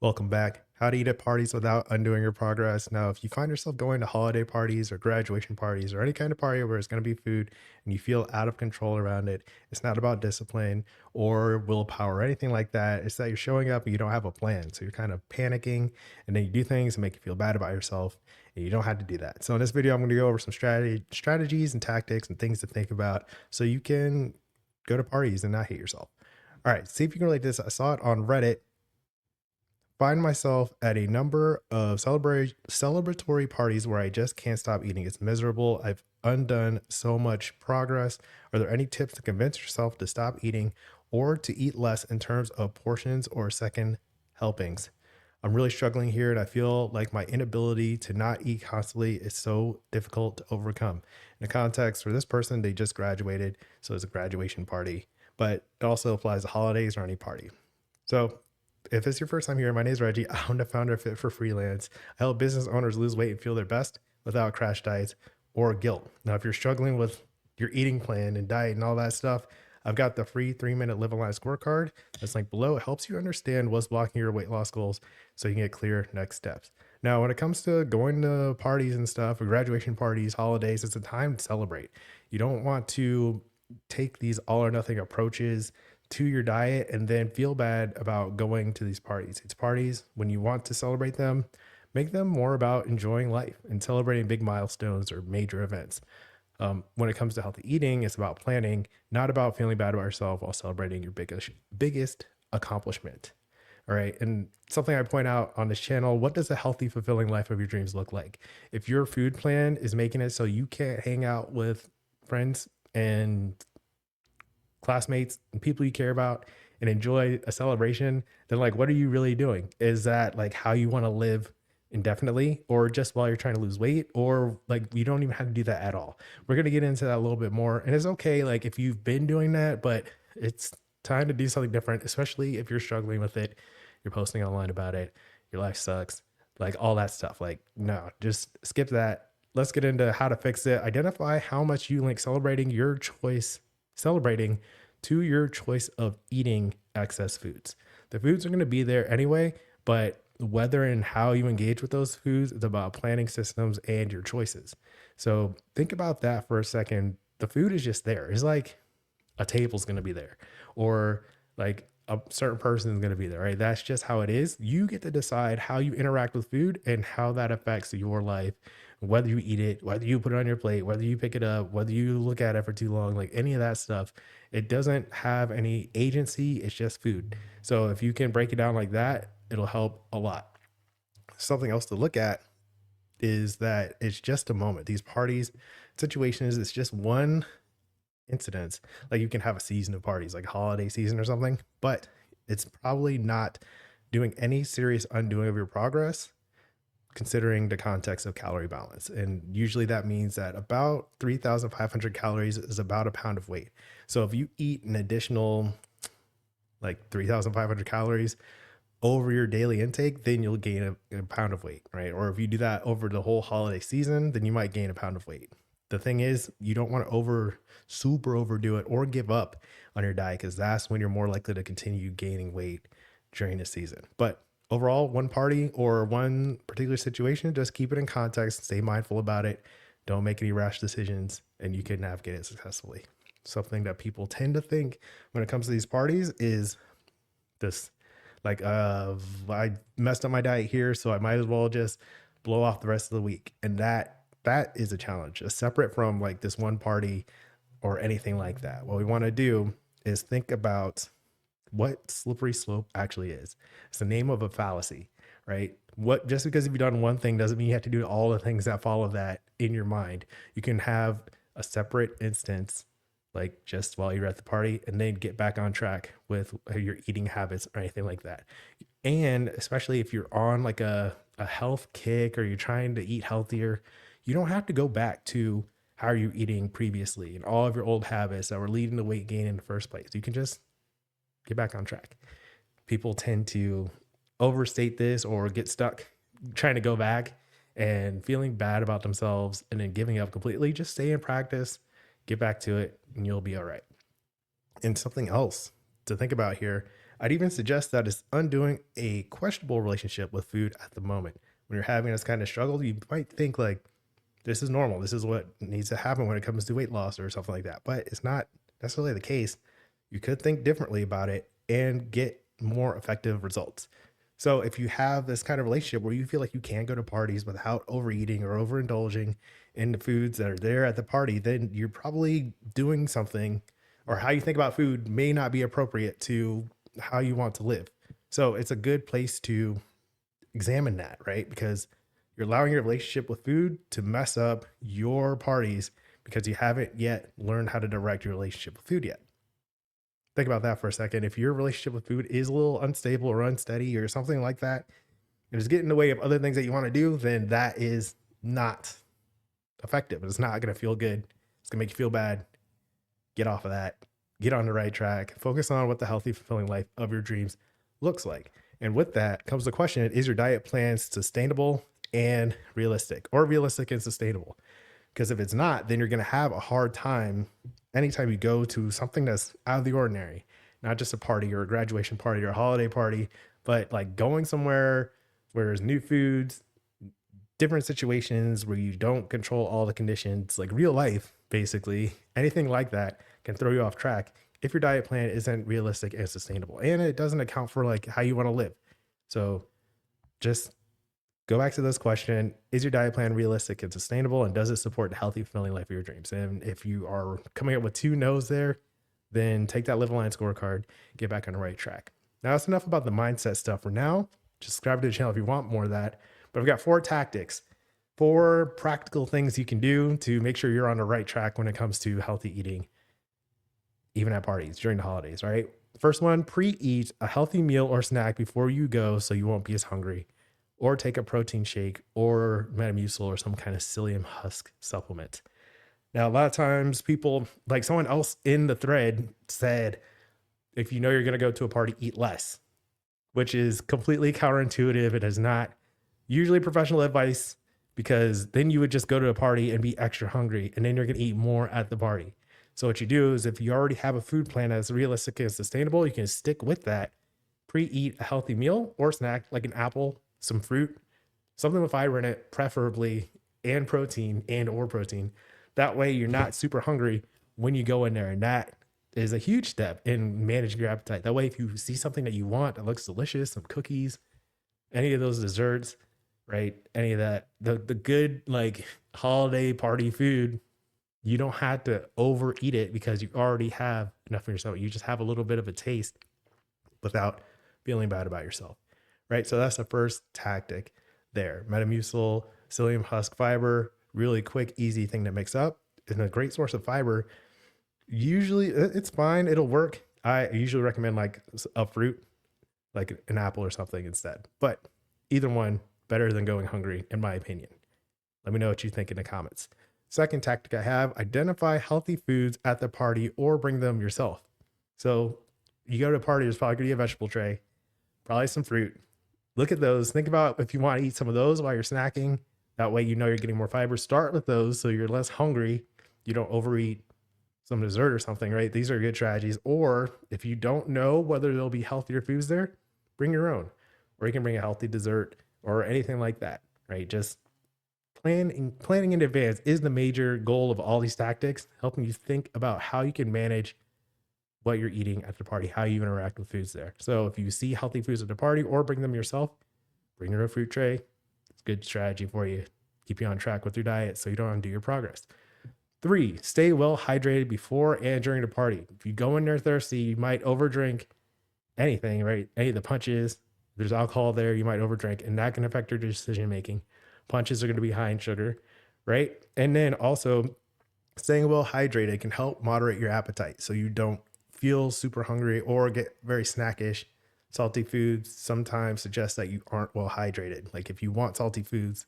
Welcome back. How to eat at parties without undoing your progress. Now, if you find yourself going to holiday parties or graduation parties or any kind of party where it's going to be food and you feel out of control around it, it's not about discipline or willpower or anything like that. It's that you're showing up and you don't have a plan. So you're kind of panicking and then you do things and make you feel bad about yourself and you don't have to do that. So in this video, I'm going to go over some strategies and tactics and things to think about so you can go to parties and not hate yourself. All right, see if you can relate this. I saw it on Reddit. Find myself at a number of celebratory parties where I just can't stop eating. It's miserable. I've undone so much progress. Are there any tips to convince yourself to stop eating or to eat less in terms of portions or second helpings? I'm really struggling here and I feel like my inability to not eat constantly is so difficult to overcome. In the context for this person, they just graduated, so it's a graduation party, but it also applies to holidays or any party. So if it's your first time here, my name is Reggie. I'm the founder of Fit for Freelance. I help business owners lose weight and feel their best without crash diets or guilt. Now, if you're struggling with your eating plan and diet and all that stuff, I've got the free 3-minute Live Alive scorecard that's linked below. It helps you understand what's blocking your weight loss goals so you can get clear next steps. Now, when it comes to going to parties and stuff, or graduation parties, holidays, it's a time to celebrate. You don't want to take these all or nothing approaches to your diet and then feel bad about going to these parties. It's parties when you want to celebrate them, make them more about enjoying life and celebrating big milestones or major events. When it comes to healthy eating, it's about planning, not about feeling bad about yourself while celebrating your biggest accomplishment. All right. And something I point out on this channel, what does a healthy, fulfilling life of your dreams look like? If your food plan is making it so you can't hang out with friends and classmates and people you care about and enjoy a celebration, then like, what are you really doing? Is that like how you want to live indefinitely or just while you're trying to lose weight? Or like, you don't even have to do that at all. We're going to get into that a little bit more. And it's okay. Like if you've been doing that, but it's time to do something different, especially if you're struggling with it, you're posting online about it, your life sucks, like all that stuff. Like, no, just skip that. Let's get into how to fix it. Identify how much you link celebrating to your choice of eating excess foods. The foods are going to be there anyway, but whether and how you engage with those foods is about planning systems and your choices. So think about that for a second. The food is just there. It's like a table's going to be there, or like a certain person is going to be there, right? That's just how it is. You get to decide how you interact with food and how that affects your life, whether you eat it, whether you put it on your plate, whether you pick it up, whether you look at it for too long, like any of that stuff. It doesn't have any agency. It's just food. So if you can break it down like that, it'll help a lot. Something else to look at is that it's just a moment. These parties, situations, it's just one incidents. Like you can have a season of parties, like holiday season or something, but it's probably not doing any serious undoing of your progress considering the context of calorie balance. And usually that means that about 3,500 calories is about a pound of weight. So if you eat an additional like 3,500 calories over your daily intake, then you'll gain a pound of weight, right? Or if you do that over the whole holiday season, then you might gain a pound of weight. The thing is, you don't want to super overdo it or give up on your diet because that's when you're more likely to continue gaining weight during the season. But overall, one party or one particular situation, just keep it in context, stay mindful about it, don't make any rash decisions, and you can navigate it successfully. Something that people tend to think when it comes to these parties is this, like, I messed up my diet here, so I might as well just blow off the rest of the week. And that is a challenge, separate from like this one party or anything like that. What we want to do is think about what slippery slope actually is. It's the name of a fallacy, right? What, just because you've done one thing doesn't mean you have to do all the things that follow that in your mind. You can have a separate instance, like just while you're at the party, and then get back on track with your eating habits or anything like that. And especially if you're on like a health kick or you're trying to eat healthier, you don't have to go back to how you're eating previously and all of your old habits that were leading to weight gain in the first place. You can just get back on track. People tend to overstate this or get stuck trying to go back and feeling bad about themselves and then giving up completely. Just stay in practice, get back to it, and you'll be all right. And something else to think about here, I'd even suggest that it's undoing a questionable relationship with food at the moment. When you're having this kind of struggle, you might think like, this is normal. This is what needs to happen when it comes to weight loss or something like that. But it's not necessarily the case. You could think differently about it and get more effective results. So if you have this kind of relationship where you feel like you can go to parties without overeating or overindulging in the foods that are there at the party, then you're probably doing something, or how you think about food may not be appropriate to how you want to live. So it's a good place to examine that, right? Because you're allowing your relationship with food to mess up your parties because you haven't yet learned how to direct your relationship with food yet. Think about that for a second. If your relationship with food is a little unstable or unsteady or something like that, and it's getting in the way of other things that you want to do, then that is not effective. It's not going to feel good. It's going to make you feel bad. Get off of that. Get on the right track. Focus on what the healthy, fulfilling life of your dreams looks like. And with that comes the question, is your diet plan sustainable and realistic, or realistic and sustainable? Because if it's not, then you're going to have a hard time anytime you go to something that's out of the ordinary, not just a party or a graduation party or a holiday party, but like going somewhere where there's new foods, different situations where you don't control all the conditions, like real life, basically. Anything like that can throw you off track if your diet plan isn't realistic and sustainable, and it doesn't account for like how you want to live. So just go back to this question: is your diet plan realistic and sustainable, and does it support the healthy, fulfilling life of your dreams? And if you are coming up with 2 no's there, then take that Live Aligned scorecard, get back on the right track. Now that's enough about the mindset stuff for now. Just subscribe to the channel if you want more of that. But I've got 4 tactics, 4 practical things you can do to make sure you're on the right track when it comes to healthy eating, even at parties during the holidays, right? First one, pre-eat a healthy meal or snack before you go so you won't be as hungry, or take a protein shake or Metamucil or some kind of psyllium husk supplement. Now, a lot of times people, like someone else in the thread said, if you know you're going to go to a party, eat less, which is completely counterintuitive. It is not usually professional advice, because then you would just go to a party and be extra hungry, and then you're going to eat more at the party. So what you do is, if you already have a food plan that's realistic and sustainable, you can stick with that. Pre-eat a healthy meal or snack like an apple, some fruit, something with fiber in it, preferably, and protein or protein. That way you're not super hungry when you go in there. And that is a huge step in managing your appetite. That way, if you see something that you want that looks delicious, some cookies, any of those desserts, right? Any of that, the good like holiday party food, you don't have to overeat it because you already have enough for yourself. You just have a little bit of a taste without feeling bad about yourself, right? So that's the first tactic there. Metamucil, psyllium husk fiber, really quick, easy thing to mix up, and a great source of fiber. Usually it's fine. It'll work. I usually recommend like a fruit, like an apple or something instead. But either one, better than going hungry, in my opinion. Let me know what you think in the comments. Second tactic I have, identify healthy foods at the party or bring them yourself. So you go to a party, there's probably gonna be a vegetable tray, probably some fruit. Look at those. Think about if you want to eat some of those while you're snacking. That way you know you're getting more fiber. Start with those so you're less hungry. You don't overeat some dessert or something, right? These are good strategies. Or if you don't know whether there'll be healthier foods there, bring your own. Or you can bring a healthy dessert or anything like that, right? Just planning in advance is the major goal of all these tactics, helping you think about how you can manage what you're eating at the party, how you interact with foods there. So if you see healthy foods at the party or bring them yourself, bring your own fruit tray. It's a good strategy for you. Keep you on track with your diet so you don't undo your progress. 3, stay well hydrated before and during the party. If you go in there thirsty, you might overdrink anything, right? Any of the punches, there's alcohol there, you might overdrink, and that can affect your decision making. Punches are going to be high in sugar, right? And then also, staying well hydrated can help moderate your appetite so you don't feel super hungry or get very snackish. Salty foods sometimes suggest that you aren't well hydrated. Like if you want salty foods,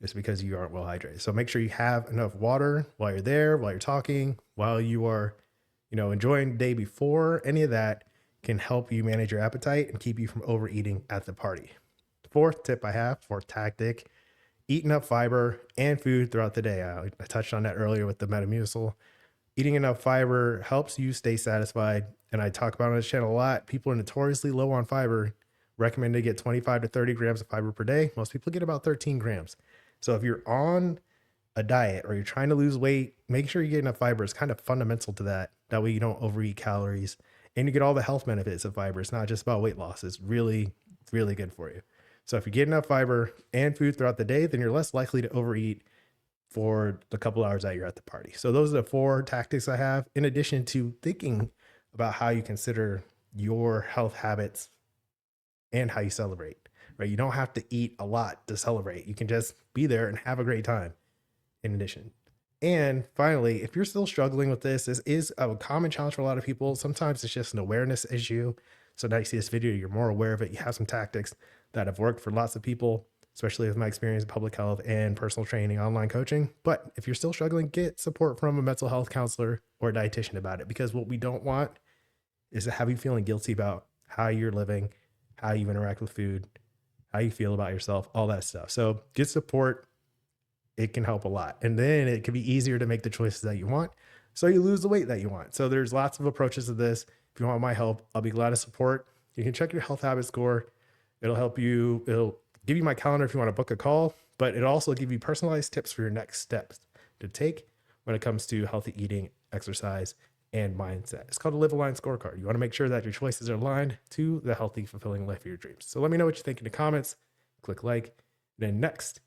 it's because you aren't well hydrated. So make sure you have enough water while you're there, while you're talking, while you are, enjoying the day before. Any of that can help you manage your appetite and keep you from overeating at the party. Fourth tip I have, fourth tactic, eat enough fiber and food throughout the day. I touched on that earlier with the Metamucil. Eating enough fiber helps you stay satisfied and I talk about on this channel a lot, people are notoriously low on fiber. Recommend to get 25 to 30 grams of fiber per day. Most people get about 13 grams. So if you're on a diet or you're trying to lose weight, make sure you get enough fiber. It's kind of fundamental to that. That way you don't overeat calories and you get all the health benefits of fiber. It's not just about weight loss. It's really, really good for you. So if you get enough fiber and food throughout the day, then you're less likely to overeat for the couple hours that you're at the party. So those are the 4 tactics I have, in addition to thinking about how you consider your health habits and how you celebrate, right? You don't have to eat a lot to celebrate. You can just be there and have a great time in addition. And finally, if you're still struggling with this is a common challenge for a lot of people. Sometimes it's just an awareness issue. So now you see this video, you're more aware of it. You have some tactics that have worked for lots of people, especially with my experience in public health and personal training, online coaching. But if you're still struggling, get support from a mental health counselor or a dietitian about it, because what we don't want is to have you feeling guilty about how you're living, how you interact with food, how you feel about yourself, all that stuff. So get support. It can help a lot. And then it can be easier to make the choices that you want, so you lose the weight that you want. So there's lots of approaches to this. If you want my help, I'll be glad to support. You can check your health habit score. It'll help you. It'll give you my calendar if you want to book a call, but it'll also give you personalized tips for your next steps to take when it comes to healthy eating, exercise, and mindset. It's called a Live Aligned Scorecard. You want to make sure that your choices are aligned to the healthy, fulfilling life of your dreams. So let me know what you think in the comments. Click like. And then next,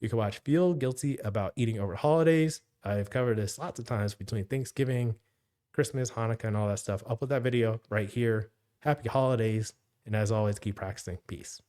you can watch Feel Guilty About Eating Over Holidays. I've covered this lots of times between Thanksgiving, Christmas, Hanukkah, and all that stuff. I'll put that video right here. Happy holidays. And as always, keep practicing. Peace.